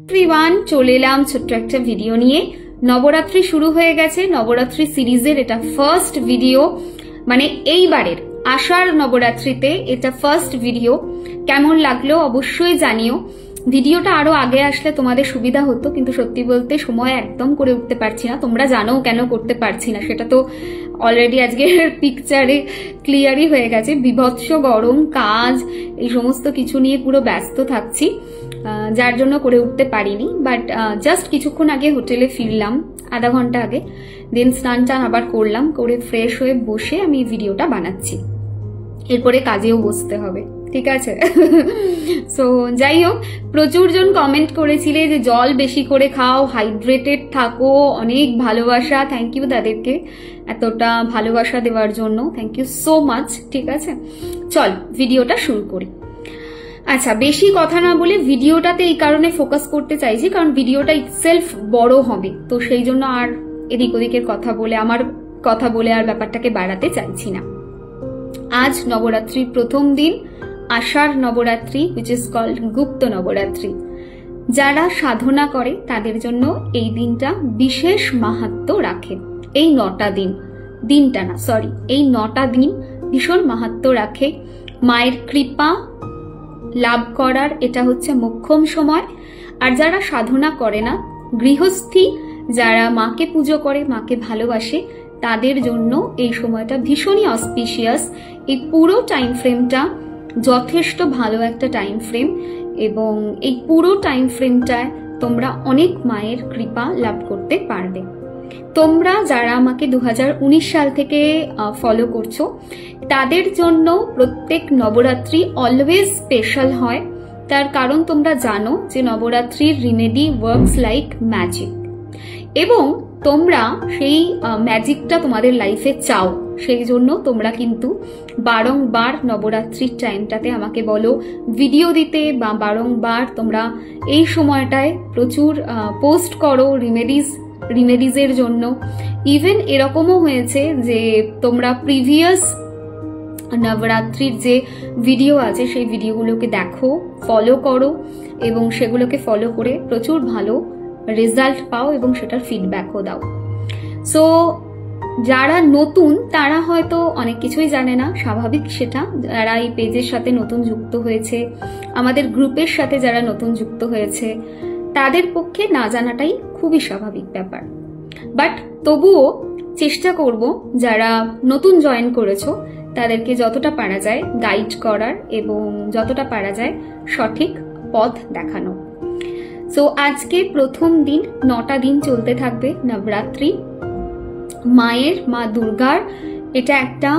Everyone, চলে এলাম ছোট্ট একটা ভিডিও নিয়ে। নবরাত্রি শুরু হয়ে গেছে, নবরাত্রি সিরিজের এটা ফার্স্ট ভিডিও, মানে এইবারের আষাঢ় নবরাত্রিতে এটা ফার্স্ট ভিডিও। কেমন লাগলো অবশ্যই জানিও। ভিডিওটা আরো আগে আসলে তোমাদের সুবিধা হতো, কিন্তু সত্যি বলতে সময় একদম করে উঠতে পারছি না। তোমরা জানো কেন করতে পারছি না, সেটা তো অলরেডি আজকে পিকচারে ক্লিয়ারই হয়ে গেছে। বিভৎস গরম, কাজ, এই সমস্ত কিছু নিয়ে পুরো ব্যস্ত থাকছি, যার জন্য করে উঠতে পারিনি। বাট জাস্ট কিছুক্ষণ আগে হোটেলে ফিরলাম, আধা ঘন্টা আগে। দেন স্নান টান আবার করলাম, করে ফ্রেশ হয়ে বসে আমি ভিডিওটা বানাচ্ছি। এরপরে কাজেও বসতে হবে, ঠিক আছে? সো যাই হোক, প্রচুর জন কমেন্ট করেছিলে যে জল বেশি করে খাও, হাইড্রেটেড থাকো, অনেক ভালোবাসা। থ্যাংক ইউ তাদেরকে এতটা ভালোবাসা দেওয়ার জন্য, থ্যাংক ইউ সো মাচ। ঠিক আছে, চল ভিডিওটা শুরু করি। আচ্ছা, বেশি কথা না বলে ভিডিওটাতে এই কারণে ফোকাস করতে চাইছি, কারণ ভিডিওটা ইটসেলফ বড় হবে, তো সেই জন্য আর এদিক ওদিকের কথা বলে, আমার কথা বলে আর ব্যাপারটাকে বাড়াতে চাইছি না। আজ নবরাত্রির প্রথম দিন, আষাঢ় নবরাত্রি, হুইচ ইজ কল্ড গুপ্ত নবরাত্রি। যারা সাধনা করে তাদের জন্য এই দিনটা বিশেষ মাহাত্ম্য রাখে। এই 9টা দিন, দিনটা না সরি, এই 9টা দিন ভীষণ মাহাত্ম্য রাখে। মায়ের কৃপা লাভ করার এটা হচ্ছে মোক্ষম সময়। আর যারা সাধনা করে না, গৃহস্থী যারা মাকে পুজো করে, মাকে ভালোবাসে, তাদের জন্য এই সময়টা ভীষণই অসপিশিয়াস। এই পুরো টাইম ফ্রেমটা যথেষ্ট ভালো একটা টাইম ফ্রেম, এবং এই পুরো টাইম ফ্রেমটায় তোমরা অনেক মায়ের কৃপা লাভ করতে পারবে। তোমরা যারা আমাকে 2019 সাল থেকে ফলো করছো, তাদের জন্য প্রত্যেক নবরাত্রি অলওয়েজ স্পেশাল হয়। তার কারণ তোমরা জানো যে নবরাত্রির রিমেডি ওয়ার্কস লাইক ম্যাজিক, এবং তোমরা সেই ম্যাজিকটা তোমাদের লাইফে চাও। সেই জন্য তোমরা কিন্তু বারংবার নবরাত্রির টাইমটাতে আমাকে বলো ভিডিও দিতে, বা বারংবার তোমরা এই সময়টায় প্রচুর পোস্ট করো রিমেডিজের জন্য। ইভেন এরকমও হয়েছে যে তোমরা প্রিভিয়াস নবরাত্রির যে ভিডিও আছে সেই ভিডিওগুলোকে দেখো, ফলো করো, এবং সেগুলোকে ফলো করে প্রচুর ভালো রেজাল্ট পাও এবং সেটার ফিডব্যাকও দাও। সো যারা নতুন তারা হয়তো অনেক কিছুই জানে না, স্বাভাবিক সেটা। যারা এই পেজের সাথে নতুন যুক্ত হয়েছে, আমাদের গ্রুপের সাথে যারা নতুন যুক্ত হয়েছে, তাদের পক্ষে না জানাটাই খুবই স্বাভাবিক ব্যাপার। বাট তবুও চেষ্টা করব যারা নতুন জয়েন করেছো তাদেরকে যতটা পারা যায় গাইড করার, এবং যতটা পারা যায় সঠিক পথ দেখানো। সো আজকে প্রথম দিন, 9টা দিন চলতে থাকবে নবরাত্রি। মা দুর্গার এটা একটা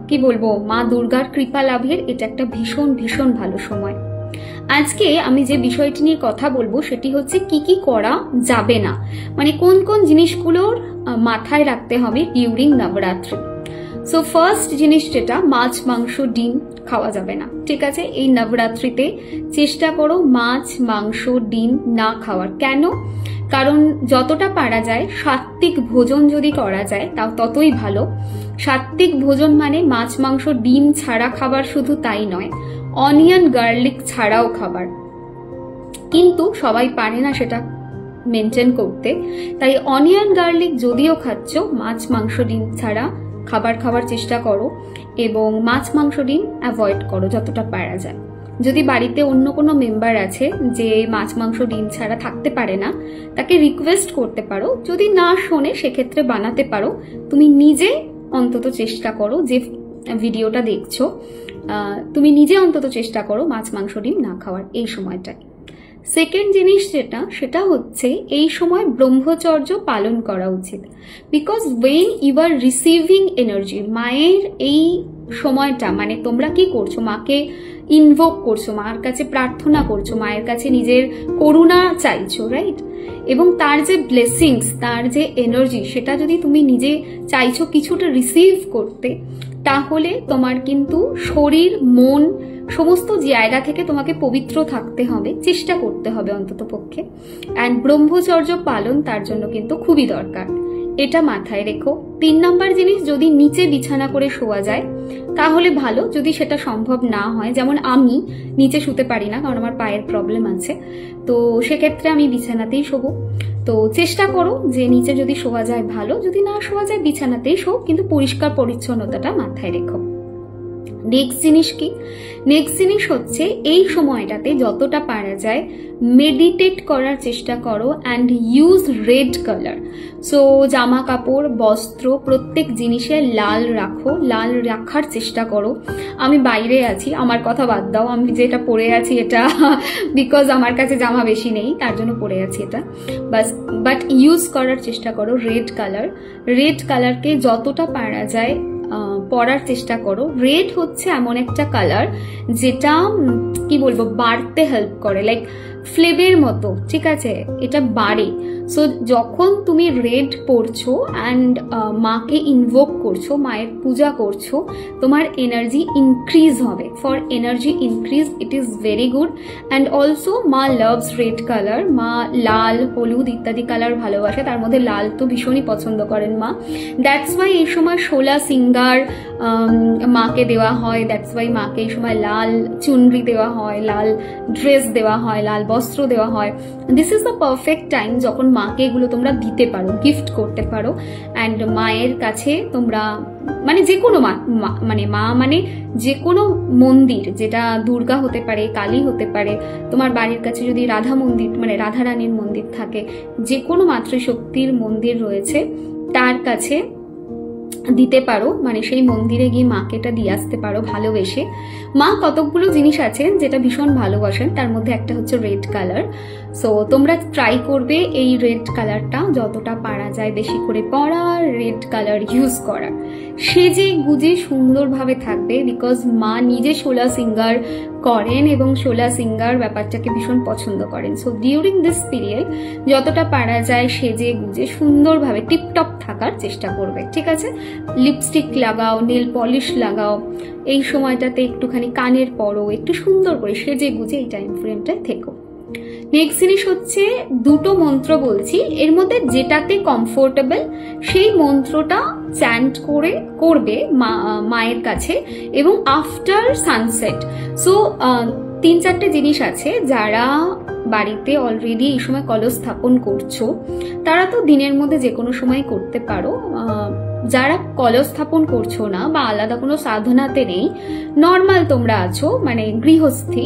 কি বলবো, মা দুর্গার কৃপা লাভের এটা একটা ভীষণ ভীষণ ভালো সময়। আজকে আমি যে বিষয়টি নিয়ে কথা বলবো সেটি হচ্ছে কি কি করা যাবে না, মানে কোন কোন জিনিসগুলোর মাথায় রাখতে হবে ডিউরিং নবরাত্রি। সো ফার্স্ট জিনিস যেটা, মাছ মাংস ডিম খাওয়া যাবে না, ঠিক আছে? এই নবরাত্রিতে চেষ্টা করো মাছ মাংস ডিম না খাওয়ার। কেন? কারণ যতটা পারা যায় সাত্ত্বিক ভোজন যদি করা যায় তাও ততই ভালো। সাত্ত্বিক ভোজন মানে মাছ মাংস ডিম ছাড়া খাবার, শুধু তাই নয়, অনিয়ন গার্লিক ছাড়াও খাবার। কিন্তু সবাই পারে না সেটা মেনটেন করতে, তাই অনিয়ন গার্লিক যদিও খাচ্ছ, মাছ মাংস ডিম ছাড়া খাবার খাওয়ার চেষ্টা করো, এবং মাছ মাংস ডিম অ্যাভয়েড করো যতটা পারা যায়। যদি বাড়িতে অন্য কোনো মেম্বার আছে যে মাছ মাংস ডিম ছাড়া থাকতে পারে না, তাকে রিকোয়েস্ট করতে পারো। যদি না শোনে সেক্ষেত্রে বানাতে পারো। তুমি নিজে অন্তত চেষ্টা করো, যে ভিডিওটা দেখছো তুমি নিজে অন্তত চেষ্টা করো মাছ মাংস ডিম না খাওয়ার এই সময়টায়। সেকেন্ড জিনিস যেটা, সেটা হচ্ছে এই সময় ব্রহ্মচর্য পালন করা উচিত। Because when you are receiving energy, মায়ের এই সময়টা, মানে তোমরা কি করছো, মাকে ইনভোক করছো, মার কাছে প্রার্থনা করছো, মায়ের কাছে নিজের করুণা চাইছো, রাইট? এবং তার যে ব্লেসিংস, তার যে এনার্জি, সেটা যদি তুমি নিজে চাইছো কিছুটা রিসিভ করতে, তাহলে তোমার কিন্তু শরীর মন সমস্ত জায়গা থেকে তোমাকে পবিত্র থাকতে হবে, চেষ্টা করতে হবে অন্তত পক্ষে। অ্যান্ড ব্রহ্মচর্য পালন তার জন্য কিন্তু খুবই দরকার। এটা মাথায় রেখো। 3 নাম্বার জিনিস, যদি নিচে বিছানা করে শোয়া যায় তাহলে ভালো, যদি সেটা সম্ভব না হয়, যেমন আমি নিচে শুতে পারি না কারণ আমার পায়ের প্রবলেম আছে, তো সেক্ষেত্রে আমি বিছানাতেই শোবো। তো চেষ্টা করো যে নিচে যদি শোয়া যায় ভালো, যদি না শোয়া যায় বিছানাতেই শো, কিন্তু পরিষ্কার পরিচ্ছন্নতাটা মাথায় রেখো। নেক্সট জিনিস কি? নেক্সট জিনিস হচ্ছে এই সময়টাতে যতটা পারা যায় মেডিটেট করার চেষ্টা করো and use red colour. So জামা কাপড়, বস্ত্র, প্রত্যেক জিনিসে লাল রাখো, লাল রাখার চেষ্টা করো। আমি বাইরে আছি, আমার কথা বাদ দাও, আমি যেটা পরে আছি এটা বিকজ আমার কাছে জামা বেশি নেই তার জন্য পরে আছি এটা, বাট ইউজ করার চেষ্টা করো রেড কালার। রেড কালারকে যতটা পারা যায় পরার চেষ্টা করো। রেড হচ্ছে এমন একটা কালার যেটা কি বলবো, বাড়তে হেল্প করে, লাইক ফ্লেভের মতো, ঠিক আছে, এটা বাড়ে। সো যখন তুমি রেড পরছো অ্যান্ড মাকে ইনভোক করছো, মায়ের পূজা করছো, তোমার এনার্জি ইনক্রিজ হবে। For energy increase it is very good. And also মা লাভস রেড কালার। মা লাল, হলুদ ইত্যাদি কালার ভালোবাসে, তার মধ্যে লাল তো ভীষণই পছন্দ করেন মা। দ্যাটস ওয়াই এই সময় 16 সিঙ্গার মাকে দেওয়া হয়, দ্যাটস ওয়াই মাকে এই সময় লাল চুনরি দেওয়া হয়, লাল ড্রেস দেওয়া হয়, লাল বস্ত্র দেওয়া হয়। This is the perfect time যখন মাকে এগুলো তোমরা দিতে পারো, গিফট করতে পারো। অ্যান্ড মায়ের কাছে তোমরা মানে যে কোনো মা মানে যে কোনো মন্দির, যেটা দুর্গা হতে পারে, কালী হতে পারে, তোমার বাড়ির কাছে যদি রাধা মন্দির মানে রাধা রানীর মন্দির থাকে, যে কোনো মাতৃশক্তির মন্দির রয়েছে তার কাছে দিতে পারো, মানে সেই মন্দিরে গিয়ে মাকে এটা দিয়ে আসতে পারো ভালোবেসে। মা কতকগুলো জিনিস আছে যেটা ভীষণ ভালোবাসেন, তার মধ্যে একটা হচ্ছে রেড কালার। সো তোমরা ট্রাই করবে এই রেড কালারটা যতটা পারা যায় বেশি করে পরা, রেড কালার ইউজ করা, সেজে গুজে সুন্দরভাবে থাকবে। বিকজ মা নিজে 16 সিঙ্গার করেন এবং 16 সিঙ্গার ব্যাপারটাকে ভীষণ পছন্দ করেন। সো ডিউরিং দিস পিরিয়ড যতটা পারা যায় সেজে গুজে সুন্দরভাবে টিপটপ থাকার চেষ্টা করবে, ঠিক আছে? লিপস্টিক লাগাও, নেল পলিশ লাগাও, এই সময়টাতে একটুখানি কানের পরো, একটু সুন্দর করে সেজে গুজে এই টাইম ফ্রেমটায় থেকো। নেক্সট জিনিস হচ্ছে দুটো মন্ত্র বলছি, এর মধ্যে যেটাতে কমফোর্টেবল সেই মন্ত্রটা চ্যান্ট করবে মায়ের কাছে এবং আফটার সানসেট। সো 3-4টে জিনিস আছে, যারা বাড়িতে অলরেডি এই সময় কলস স্থাপন করছো তারা তো দিনের মধ্যে যে কোনো সময় করতে পারো। যারা কলস স্থাপন করছো না বা আলাদা কোনো সাধনাতে নেই, নর্মাল তোমরা আছো মানে গৃহস্থী,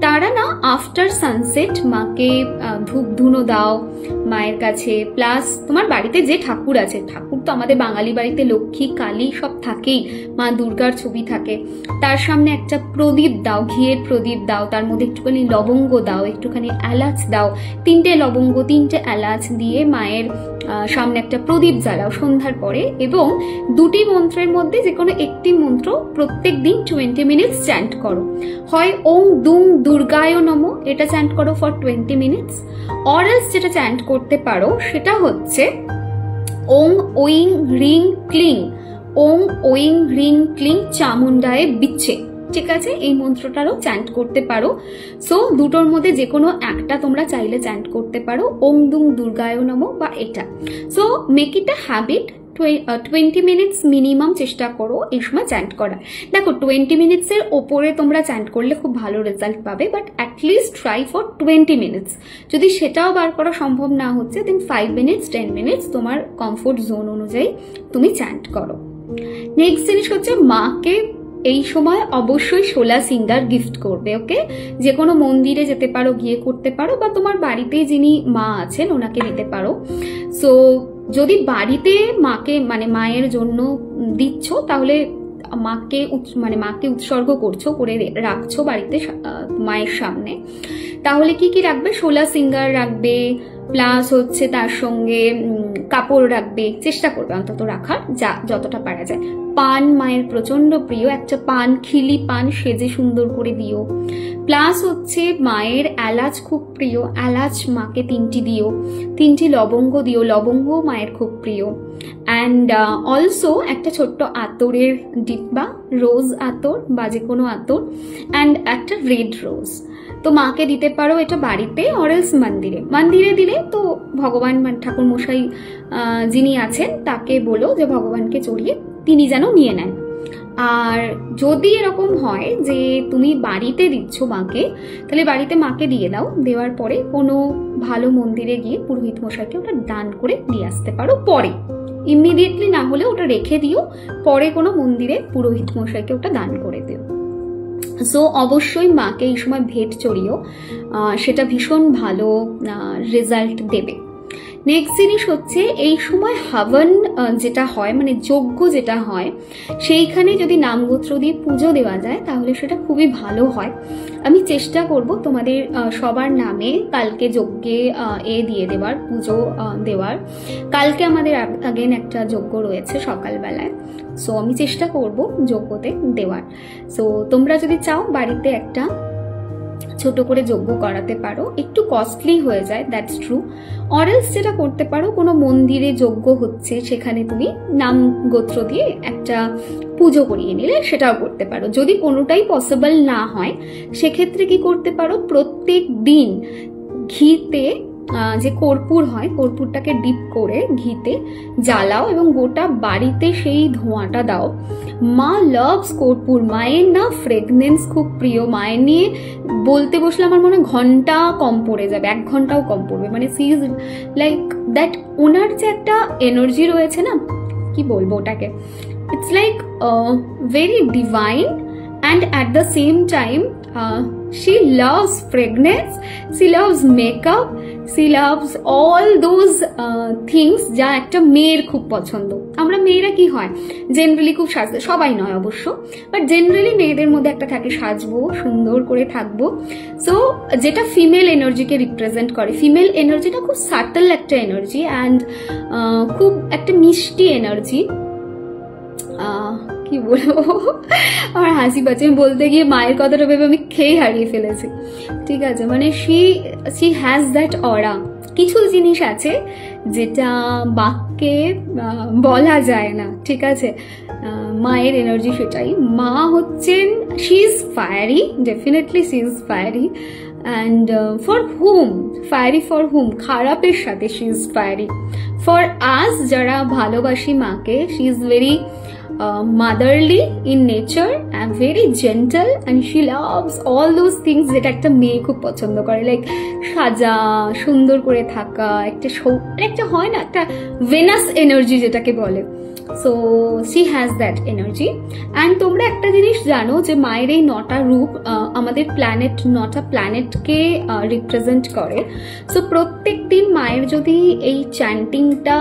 তারা না আফটার সানসেট মাকে ধূপ ধুনো দাও মায়ের কাছে। প্লাস তোমার বাড়িতে যে ঠাকুর আছে, ঠাকুর তো আমাদের বাঙালি বাড়িতে লক্ষ্মী কালী সব থাকেই, মা দুর্গার ছবি থাকে, তার সামনে একটা প্রদীপ দাও, ঘিয়ের প্রদীপ দাও, তার মধ্যে একটুখানি লবঙ্গ দাও, একটুখানি এলাচ দাও, 3টে লবঙ্গ 3টে এলাচ দিয়ে মায়ের সামনে একটা প্রদীপ জ্বালাও সন্ধ্যার পরে। এবং 2টি মন্ত্রের মধ্যে যে কোনো একটি মন্ত্র প্রত্যেক দিন 20 মিনিটস চ্যান্ট করো। হয় ওং দুং দুর্গায় নমঃ, এটা চ্যান্ট করো ফর 20 মিনিটস। অর এলস যেটা চ্যান্ট করতে পারো সেটা হচ্ছে ওং ওইং হ্রিং ক্লিং, ওং ওইং হ্রিং ক্লিং চামুন্ডায় বিচ্ছে, ঠিক আছে? এই মন্ত্রটারও চ্যান্ট করতে পারো। সো দুটোর মধ্যে যে কোনো একটা তোমরা চাইলে চ্যান্ট করতে পারো, ওং দুং দুর্গায় নমঃ বা এটা। So make it a habit. 20 minutes minimum চেষ্টা করো এই সময় চ্যান্ট করা। দেখো 20 মিনিটসের ওপরে তোমরা চ্যান্ট করলে খুব ভালো রেজাল্ট পাবে, but at least try for 20 minutes. যদি সেটাও বার করা সম্ভব না হচ্ছে দেন 5 মিনিটস 10 মিনিটস তোমার কমফোর্ট জোন অনুযায়ী তুমি চ্যান্ট করো। নেক্সট জিনিস হচ্ছে মাকে এই সময় অবশ্যই 16 সিঙ্গার গিফট করবে। ওকে, যে কোনো মন্দিরে যেতে পারো, গিয়ে করতে পারো, বা তোমার বাড়িতে যিনি মা আছেন ওনাকে দিতে পারো। সো যদি বাড়িতে মাকে মানে মায়ের জন্য দিচ্ছ তাহলে মাকে উৎসর্গ করছো, করে রাখছো বাড়িতে মায়ের সামনে, তাহলে কি কি রাখবে? 16 সিঙ্গার রাখবে, প্লাস হচ্ছে তার সঙ্গে কাপড় রাখবে, চেষ্টা করবে অন্তত রাখার যতটা পারা যায়। পান মায়ের প্রচন্ড প্রিয়, একটা পান খিলি পান সেজে সুন্দর করে দিও। প্লাস হচ্ছে মায়ের এলাচ খুব প্রিয়, এলাচ মাকে 3টি দিও, 3টি লবঙ্গ দিও, লবঙ্গ মায়ের খুব প্রিয়। অ্যান্ড অলসো একটা ছোট্ট আতরের ডিব্বা, রোজ আতর বা যে কোনো আতর, অ্যান্ড একটা রেড রোজ। তো মাকে দিতে পারো এটা বাড়িতে, অরেলস মন্দিরে। মন্দিরে দিলে তো ভগবান মানে ঠাকুর মশাই যিনি আছেন তাকে বলো যে ভগবানকে চড়িয়ে তিনি যেন নিয়ে নেন। আর যদি এরকম হয় যে তুমি বাড়িতে দিচ্ছ মাকে, তাহলে বাড়িতে মাকে দিয়ে দাও, দেওয়ার পরে কোনো ভালো মন্দিরে গিয়ে পুরোহিত মশাইকে ওটা দান করে দিয়ে আসতে পারো। পরে ইমিডিয়েটলি না হলে ওটা রেখে দিও, পরে কোনো মন্দিরে পুরোহিত মশাইকে ওটা দান করে দিও। সো অবশ্যই মাকে এই সময় ভেট চড়িও, সেটা ভীষণ ভালো রেজাল্ট দেবে। নেক্সট জিনিস হচ্ছে এই সময় হাবন যেটা হয় মানে যজ্ঞ যেটা হয়, সেইখানে যদি নামগোত্র দিয়ে পুজো দেওয়া যায় তাহলে সেটা খুবই ভালো হয়। আমি চেষ্টা করব তোমাদের সবার নামে কালকে যজ্ঞে দিয়ে দেওয়ার, পুজো দেওয়ার। কালকে আমাদের আগেন একটা যজ্ঞ রয়েছে সকালবেলায়, সো আমি চেষ্টা করব যজ্ঞতে দেওয়ার। সো তোমরা যদি চাও বাড়িতে একটা ছোট করে যজ্ঞ করাতে পারো, একটু কস্টলি হয়ে যায়, দ্যাটস ট্রু। অরেলস যেটা করতে পারো, কোনো মন্দিরে যজ্ঞ হচ্ছে সেখানে তুমি নাম গোত্র দিয়ে একটা পুজো করিয়ে নিলে সেটাও করতে পারো। যদি কোনোটাই পসিবল না হয় সেক্ষেত্রে কি করতে পারো, প্রত্যেক দিন ঘিতে যে কর্পূর হয়, কর্পূরটাকে ডিপ করে ঘিতে জ্বালাও এবং গোটা বাড়িতে সেই ধোঁয়াটা দাও। মা লাভস কর্পূর, মায়ের না ফ্রেগনেন্স খুব প্রিয়। মায়ের নিয়ে বলতে বসলে আমার মনে ঘন্টা কম পড়ে যাবে, 1 ঘন্টাও কম পড়বে। মানে সি ইজ লাইক দ্যাট, ওনার যে একটা এনার্জি রয়েছে না, কি বলবো ওটাকে, it's like very divine and at the same time she loves fragrance, she loves makeup, she loves all those things যা একটা মেয়ের খুব পছন্দ। আমরা মেয়েরা কি হয় জেনারেলি খুব সাজতে, সবাই নয় অবশ্য, বাট জেনারেলি মেয়েদের মধ্যে একটা থাকে সাজবো, সুন্দর করে থাকবো। সো যেটা ফিমেল এনার্জিকে রিপ্রেজেন্ট করে, ফিমেল এনার্জিটা খুব সাটল একটা এনার্জি অ্যান্ড খুব একটা মিষ্টি এনার্জি। কি বলবো, আমার হাসি পাচ্ছে, আমি বলতে গিয়ে মায়ের কথাটা ভেবে আমি খেয়ে হারিয়ে ফেলেছি। ঠিক আছে, মানে she has that aura। কিছু জিনিস আছে যেটা বাক্যে বলা যায় না, ঠিক আছে, মায়ের এনার্জি সেটাই। মা হচ্ছেন she is fiery, definitely she is fiery, and for whom fiery, for whom খারাপের সাথে she is fiery, for us যারা ভালোবাসি মাকে she is very motherly in nature and very gentle, and she loves all those things যেটা একটা মেয়ে খুব পছন্দ করে, লাইক সাজা, সুন্দর করে থাকা, একটা হয় না একটা ভেনাস এনার্জি যেটাকে বলে। So she has that energy। and তোমরা একটা জিনিস জানো যে মায়ের এই 9টা রূপ আমাদের প্ল্যানেট, 9টা প্ল্যানেটকে রিপ্রেজেন্ট করে। সো প্রত্যেক দিন মায়ের যদি এই চ্যান্টিংটা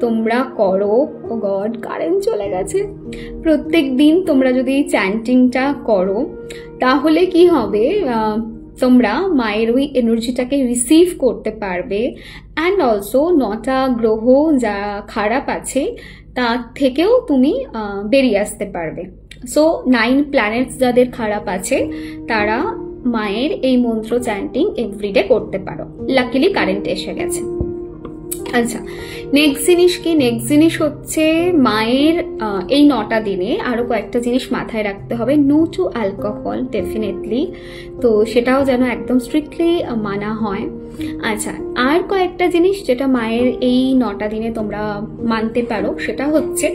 তোমরা করো, ও গড কারেন্ট চলে গেছে, প্রত্যেক দিন তোমরা যদি এই চ্যান্টিংটা করো তাহলে কি হবে, তোমরা মায়ের ওই এনার্জিটাকে রিসিভ করতে পারবে। অ্যান্ড অলসো 9টা গ্রহ যা খারাপ আছে তার থেকেও তুমি বেরিয়ে আসতে পারবে। সো 9 প্ল্যানেটস যাদের খারাপ আছে তারা মায়ের এই মন্ত্র চ্যান্টিং এভরিডে করতে পারো। লাকিলি কারেন্ট এসে গেছে। আচ্ছা, নেক্সট জিনিস কি, নেক্সট জিনিস হচ্ছে মায়ের এই 9টা দিনে আরো কয়েকটা জিনিস মাথায় রাখতে হবে। নো টু অ্যালকোহল ডেফিনেটলি, তো সেটাও যেন একদম স্ট্রিক্টলি মানা হয়। আচ্ছা, আর কয়েকটা জিনিস যেটা মায়ের এই 9টা দিনে তোমরা মানতে পারো, সেটা হচ্ছে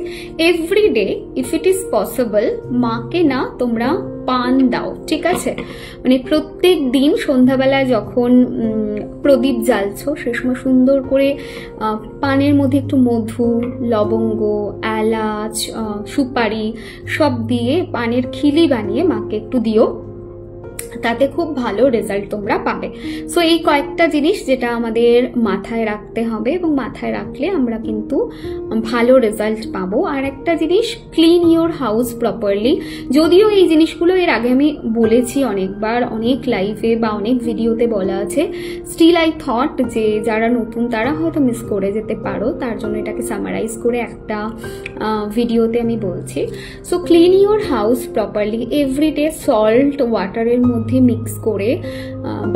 every day if it is possible মাকে না তোমরা পান দাও, ঠিক আছে, মানে প্রত্যেক দিন সন্ধ্যাবেলায় যখন প্রদীপ জ্বালছো সে সময় সুন্দর করে পানের মধ্যে একটু মধু, লবঙ্গ, এলাচ, সুপারি সব দিয়ে পানের খিলি বানিয়ে মাকে একটু দিও, তাতে খুব ভালো রেজাল্ট তোমরা পাবে। সো এই কয়েকটা জিনিস যেটা আমাদের মাথায় রাখতে হবে এবং মাথায় রাখলে আমরা কিন্তু ভালো রেজাল্ট পাবো। আর একটা জিনিস, ক্লিন ইউর হাউস প্রপারলি। যদিও এই জিনিসগুলো এর আগে আমি বলেছি অনেকবার, অনেক লাইভে বা অনেক ভিডিওতে বলা আছে, স্টিল আই থট যে যারা নতুন তারা হয়তো মিস করে যেতে পারো, তার জন্য এটাকে সামারাইজ করে একটা ভিডিওতে আমি বলছি। So clean your house properly everyday, salt ওয়াটারের মধ্যে মিক্স করে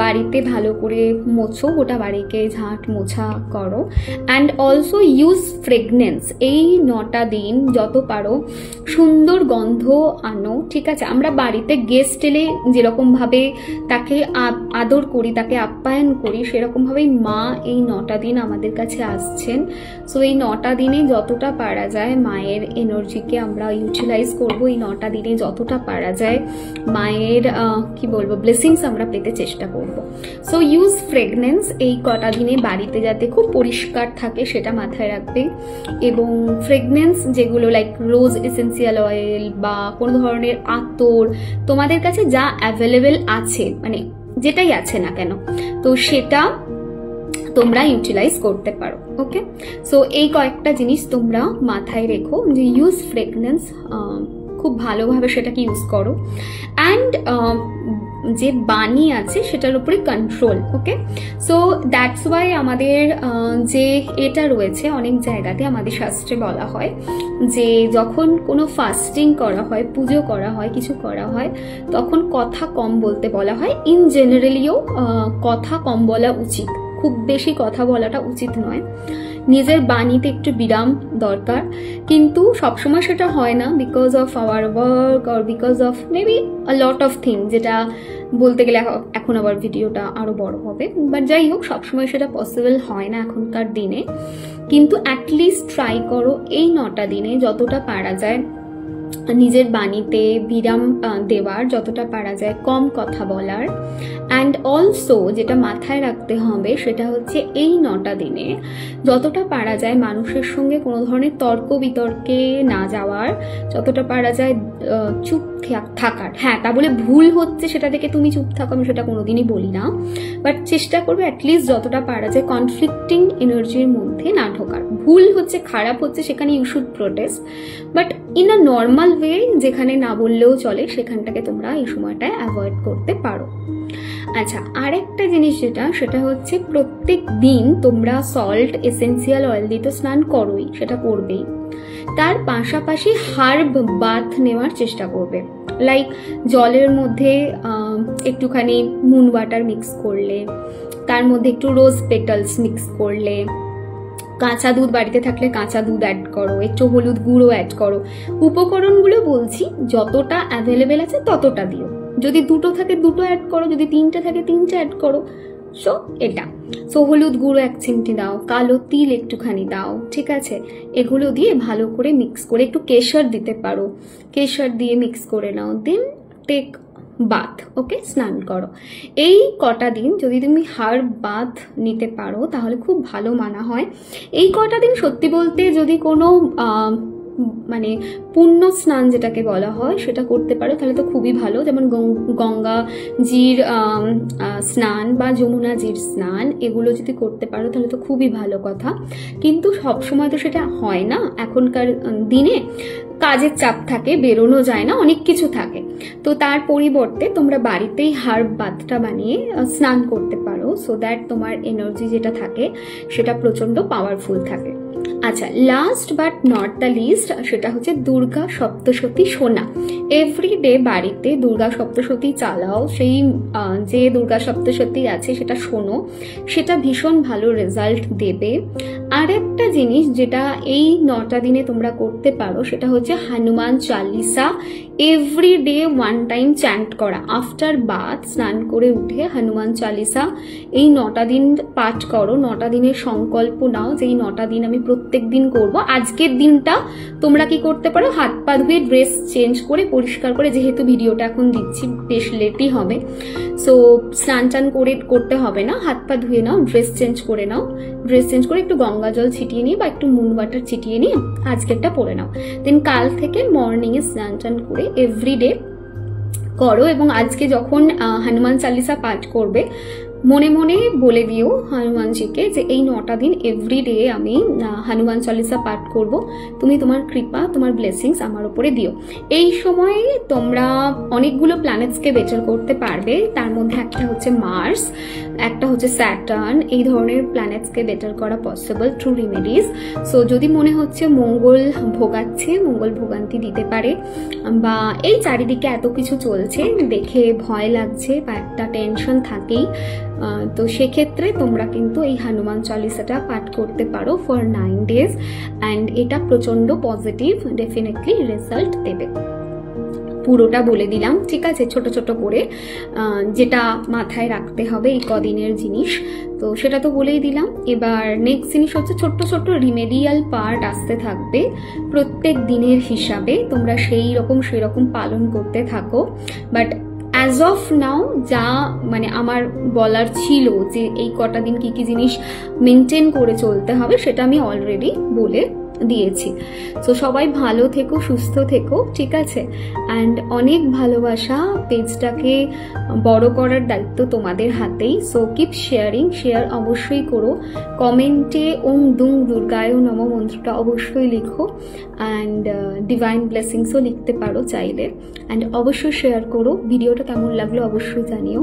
বাড়িতে ভালো করে মোছো, গোটা বাড়িকে ঝাঁট মোছা করো। And also use fragrance. এই 9টা দিন যত পারো সুন্দর গন্ধ আনো, ঠিক আছে? আমরা বাড়িতে গেস্ট এলে যেরকমভাবে তাকে আদর করি, তাকে আপ্যায়ন করি, সেরকমভাবেই মা এই 9টা দিন আমাদের কাছে আসছেন। সো এই 9টা দিনে যতটা পারা যায় মায়ের এনার্জিকে আমরা ইউটিলাইজ করবো। এই 9টা দিনে যতটা পারা যায় মায়ের কি বলবো ব্লেসিংস আমরা পেতে চেষ্টা করব। So use fragrance. এই কটা দিনে বাড়িতে যাতে খুব পরিষ্কার থাকে সেটা মাথায় রাখবে। এবং ফ্রেগনেন্স যেগুলো লাইক রোজ এসেন্সিয়াল অয়েল বা কোনো ধরনের আতর তোমাদের কাছে যা অ্যাভেলেবেল আছে, মানে যেটাই আছে না কেন, তো সেটা তোমরা ইউটিলাইজ করতে পারো। ওকে, সো এই কয়েকটা জিনিস তোমরা মাথায় রেখো যে ইউজ ফ্রেগনেন্স, খুব ভালোভাবে সেটাকে ইউজ করো। অ্যান্ড যে বাণী আছে সেটার উপরে control. Okay, so that's why আমাদের যে এটা রয়েছে অনেক জায়গাতে আমাদের শাস্ত্রে বলা হয় যে যখন কোনো ফাস্টিং করা হয়, পুজো করা হয়, কিছু করা হয়, তখন কথা কম বলতে বলা হয়। ইন জেনারেলিও কথা কম বলা উচিত, খুব বেশি কথা বলাটা উচিত নয়। নিজের বাণীতে একটু বিরাম দরকার, কিন্তু সবসময় সেটা হয় না, because of our work or because of maybe a lot of thing, যেটা বলতে গেলে এখন আবার ভিডিওটা আরো বড় হবে। বাট যাই হোক, সবসময় সেটা পসিবল হয় না এখনকার দিনে। কিন্তু অ্যাটলিস্ট ট্রাই করো এই 9টা দিনে যতটা পারা যায় নিজের বাণীতে বিরাম দেওয়ার, যতটা পারা যায় কম কথা বলার। অ্যান্ড অলসো যেটা মাথায় রাখতে হবে সেটা হচ্ছে এই 9টা দিনে যতটা পারা যায় মানুষের সঙ্গে কোনো ধরনের তর্ক বিতর্কে না যাওয়ার, যতটা পারা যায় চুপ থাকার। হ্যাঁ, তা বলে ভুল হচ্ছে সেটা থেকে তুমি চুপ থাকো, আমি সেটা কোনোদিনই বলি না, বাট চেষ্টা করবে অ্যাটলিস্ট যতটা পারা যায় কনফ্লিক্টিং এনার্জির মধ্যে না ঢোকার। ভুল হচ্ছে, খারাপ হচ্ছে, সেখানে you should protest, but in a normal way, যেখানে না বললেও চলে, সেখানটাকে তোমরা এই সময়টায় অ্যাভয়েড করতে পারো। আচ্ছা, আরেকটা জিনিস সেটা হচ্ছে প্রত্যেক দিন তোমরা সল্ট এসেন্সিয়াল অয়েল দিয়ে তো স্নান করোই, সেটা করবেই। তার পাশাপাশি হার্ব বাথ নেওয়ার চেষ্টা করবে। লাইক জলের মধ্যে একটুখানি মুন ওয়াটার মিক্স করলে, তার মধ্যে একটু রোজ পেটালস মিক্স করলে, কাঁচা দুধ বাড়িতে থাকলে কাঁচা দুধ অ্যাড করো, একটু হলুদ গুঁড়ো অ্যাড করো। উপকরণগুলো বলছি যতটা অ্যাভেলেবেল আছে ততটা দিও। যদি 2টো থাকে 2টো অ্যাড করো, যদি 3টে থাকে 3টে অ্যাড করো। সো এটা, সো হলুদ গুঁড়ো 1 চিমটি দাও, কালো তিল একটুখানি দাও, ঠিক আছে? এগুলো দিয়ে ভালো করে মিক্স করে, একটু কেশর দিতে পারো, কেশর দিয়ে মিক্স করে নাও, দেন টেক বাথ। ওকে, স্নান করো। এই কটা দিন যদি তুমি হার্ব বাথ নিতে পারো তাহলে খুব ভালো মানা হয়। এই কটা দিন সত্যি বলতে যদি কোনো মানে পুণ্য স্নান যেটাকে বলা হয় সেটা করতে পারো তাহলে তো খুবই ভালো। যেমন গঙ্গাজির স্নান বা যমুনাজির স্নান, এগুলো যদি করতে পারো তাহলে তো খুবই ভালো কথা। কিন্তু সবসময় তো সেটা হয় না, এখনকার দিনে কাজের চাপ থাকে, বেরোনো যায় না, অনেক কিছু থাকে। তো তার পরিবর্তে তোমরা বাড়িতেই হার্ব বাথটা বানিয়ে স্নান করতে পারো, সো দ্যাট তোমার এনার্জি যেটা থাকে সেটা প্রচন্ড পাওয়ারফুল থাকে। আচ্ছা, last but not the least, সেটা হচ্ছে দুর্গা সপ্তশতী শোনা। এভরিডে বাড়িতে দুর্গা সপ্তশতী চালাও। সেই যে দুর্গা সপ্তশতী আছে সেটা শোনো, সেটা ভীষণ ভালো রেজাল্ট দেবে। আর একটা জিনিস যেটা এই 9টা দিনে তোমরা করতে পারো সেটা হচ্ছে Hanuman Chalisa every day 1 time chant করা। আফটার বাথ, স্নান করে উঠে হনুমান চালিসা এই 9টা দিন পাঠ করো। 9টা দিনের সংকল্প নাও যে এই 9টা দিন আমি প্রত্যেক দিন করব। আজকের দিনটা তোমরা কি করতে পারো, হাত পা ধুয়ে ড্রেস চেঞ্জ করে পরিষ্কার করে, যেহেতু ভিডিওটা এখন দিচ্ছি বেশ লেটই হবে, সো স্নান টান করে করতে হবে না, হাত পা ধুয়ে নাও, ড্রেস চেঞ্জ করে নাও, ড্রেস চেঞ্জ করে একটু গঙ্গা জল ছিটিয়ে নিয়ে বা একটু মুন ওয়াটার ছিটিয়ে নিয়ে আজকেরটা পরে নাও। দেন কাল থেকে মর্নিং এ স্নান টান করে এভরিডে করো। এবং আজকে যখন হনুমান চালিসা পাঠ করবে মনে মনে বলে দিও হনুমানজিকে যে এই 9টা দিন এভরিডে আমি হনুমান চালিসা পাঠ করব, তুমি তোমার কৃপা, তোমার ব্লেসিংস আমার উপরে দিও। এই সময়ে তোমরা অনেকগুলো প্ল্যানেটসকে বেটার করতে পারবে। তার মধ্যে একটা হচ্ছে মার্স, একটা হচ্ছে স্যাটার্ন, এই ধরনের প্ল্যানেটসকে বেটার করা পসিবল থ্রু রিমেডিজ। সো যদি মনে হচ্ছে মঙ্গল ভোগাচ্ছে, মঙ্গল ভোগান্তি দিতে পারে, বা এই চারিদিকে এত কিছু চলছে দেখে ভয় লাগছে বা একটা টেনশন থাকেই, তো সেক্ষেত্রে তোমরা কিন্তু এই হনুমান চালিসাটা পাঠ করতে পারো ফর 9 days অ্যান্ড এটা প্রচন্ড পজিটিভ ডেফিনেটলি রেজাল্ট দেবে। পুরোটা বলে দিলাম, ঠিক আছে, ছোট ছোট করে যেটা মাথায় রাখতে হবে এই কদিনের জিনিস, তো সেটা তো বলেই দিলাম। এবার নেক্সট জিনিস হচ্ছে ছোট্ট ছোট্ট রিমেডিয়াল পার্ট আসতে থাকবে প্রত্যেক দিনের হিসাবে, তোমরা সেরকম পালন করতে থাকো। বাট অ্যাজ অফ নাও যা মানে আমার বলার ছিল যে এই কটা দিন কি কি জিনিস মেনটেন করে চলতে হবে সেটা আমি অলরেডি বলে দিয়েছি। সো সবাই ভালো থেকো, সুস্থ থেকো, ঠিক আছে। অ্যান্ড অনেক ভালোবাসা, পেজটাকে বড় করার দায়িত্ব তোমাদের হাতেই। সো কিপ শেয়ারিং, শেয়ার অবশ্যই করো, কমেন্টে ওং দুং দুর্গায় নম মন্ত্রটা অবশ্যই লিখো, অ্যান্ড ডিভাইন ব্লেসিংসও লিখতে পারো চাইলে। অ্যান্ড অবশ্যই শেয়ার করো, ভিডিওটা কেমন লাগলো অবশ্যই জানিও।